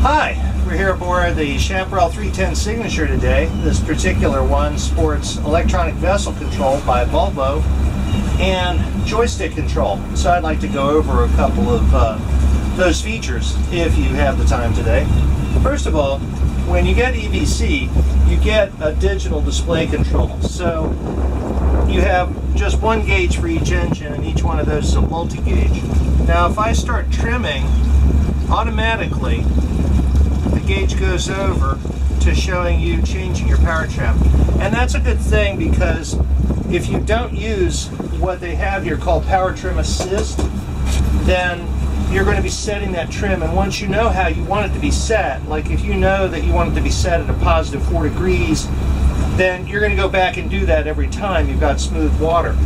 Hi, we're here aboard the Chaparral 310 Signature today. This particular one sports electronic vessel control by Volvo and joystick control. So I'd like to go over a couple of those features if you have the time today. First of all, when you get EVC, you get a digital display control. So you have just one gauge for each engine, and each one of those is a multi-gauge. Now if I start trimming, automatically the gauge goes over to showing you changing your power trim. And that's a good thing, because if you don't use what they have here called Power Trim Assist, then you're going to be setting that trim, and once you know how you want it to be set, like if you know that you want it to be set at a positive 4 degrees, then you're going to go back and do that every time you've got smooth water.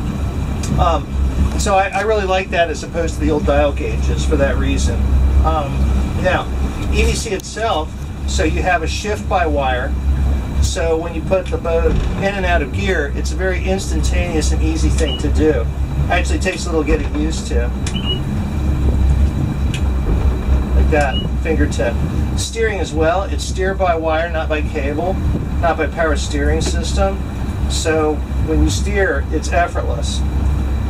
So I really like that as opposed to the old dial gauges for that reason. Now, EVC itself, so you have a shift by wire, so when you put the boat in and out of gear, it's a very instantaneous and easy thing to do. Actually, it takes a little getting used to. Like that, fingertip. Steering as well, it's steer by wire, not by cable, not by power steering system. So when you steer, it's effortless.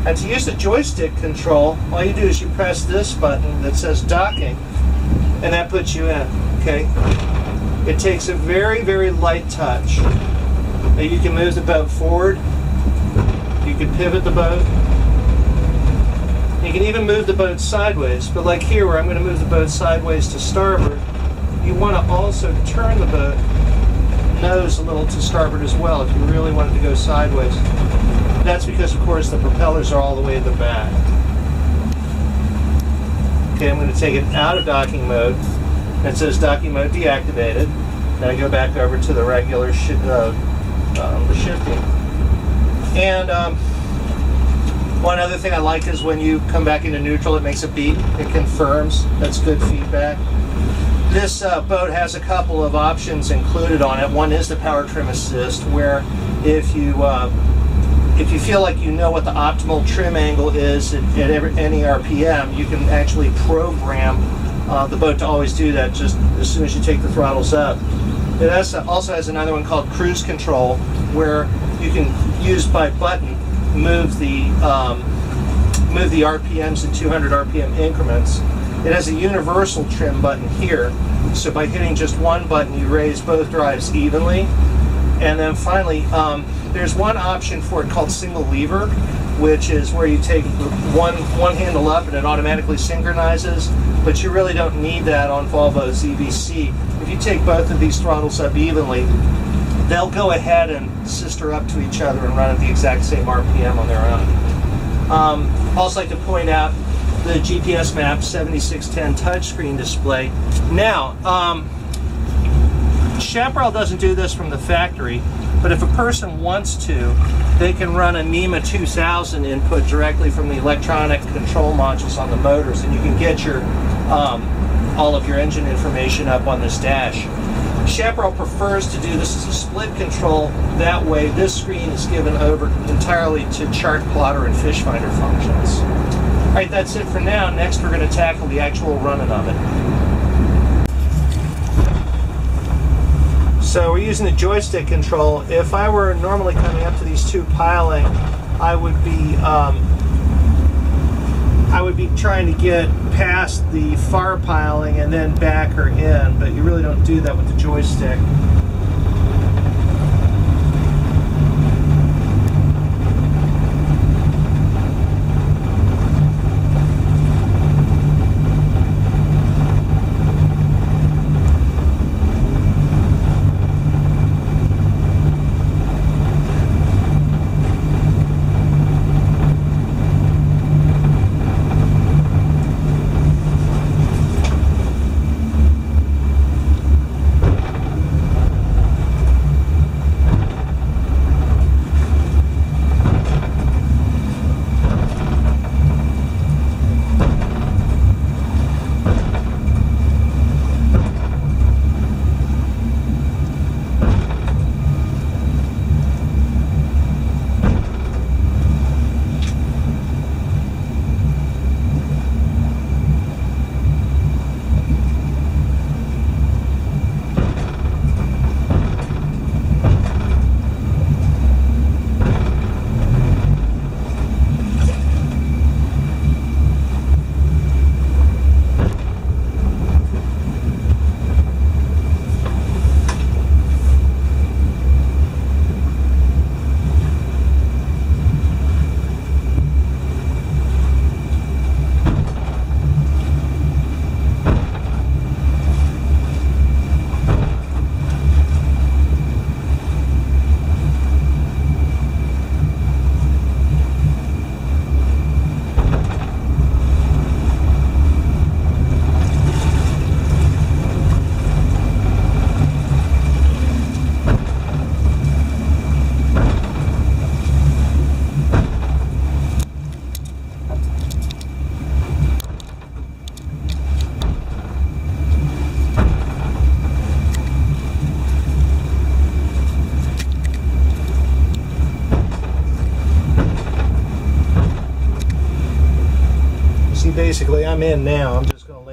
And to use the joystick control, all you do is you press this button that says docking, and that puts you in, okay? It takes a very, very light touch. Now you can move the boat forward, you can pivot the boat, you can even move the boat sideways, but like here where I'm going to move the boat sideways to starboard, you want to also turn the boat nose a little to starboard as well if you really want it to go sideways. That's because, of course, the propellers are all the way at the back. Okay, I'm going to take it out of docking mode. It says docking mode deactivated. Then I go back over to the regular the shifting. And one other thing I like is when you come back into neutral, it makes a beep. It confirms. That's good feedback. This boat has a couple of options included on it. One is the Power Trim Assist, where if you feel like you know what the optimal trim angle is at any RPM, you can actually program the boat to always do that just as soon as you take the throttles up. It also has another one called Cruise Control, where you can use by button move the RPMs in 200 RPM increments. It has a universal trim button here, so by hitting just one button you raise both drives evenly. And then finally, there's one option for it called single lever, which is where you take one handle up and it automatically synchronizes, but you really don't need that on Volvo's EVC. If you take both of these throttles up evenly, they'll go ahead and sister up to each other and run at the exact same RPM on their own. Also like to point out the GPS map 7610 touchscreen display. Now, Chaparral doesn't do this from the factory, but if a person wants to, they can run a NEMA 2000 input directly from the electronic control modules on the motors, and you can get your all of your engine information up on this dash. Chaparral prefers to do this as a split control. That way, this screen is given over entirely to chart plotter and fish finder functions. All right, that's it for now. Next, we're going to tackle the actual running of it. So we're using the joystick control. If I were normally coming up to these two piling, I would be trying to get past the far piling and then back her in, but you really don't do that with the joystick. See, basically I'm in now. I'm just going to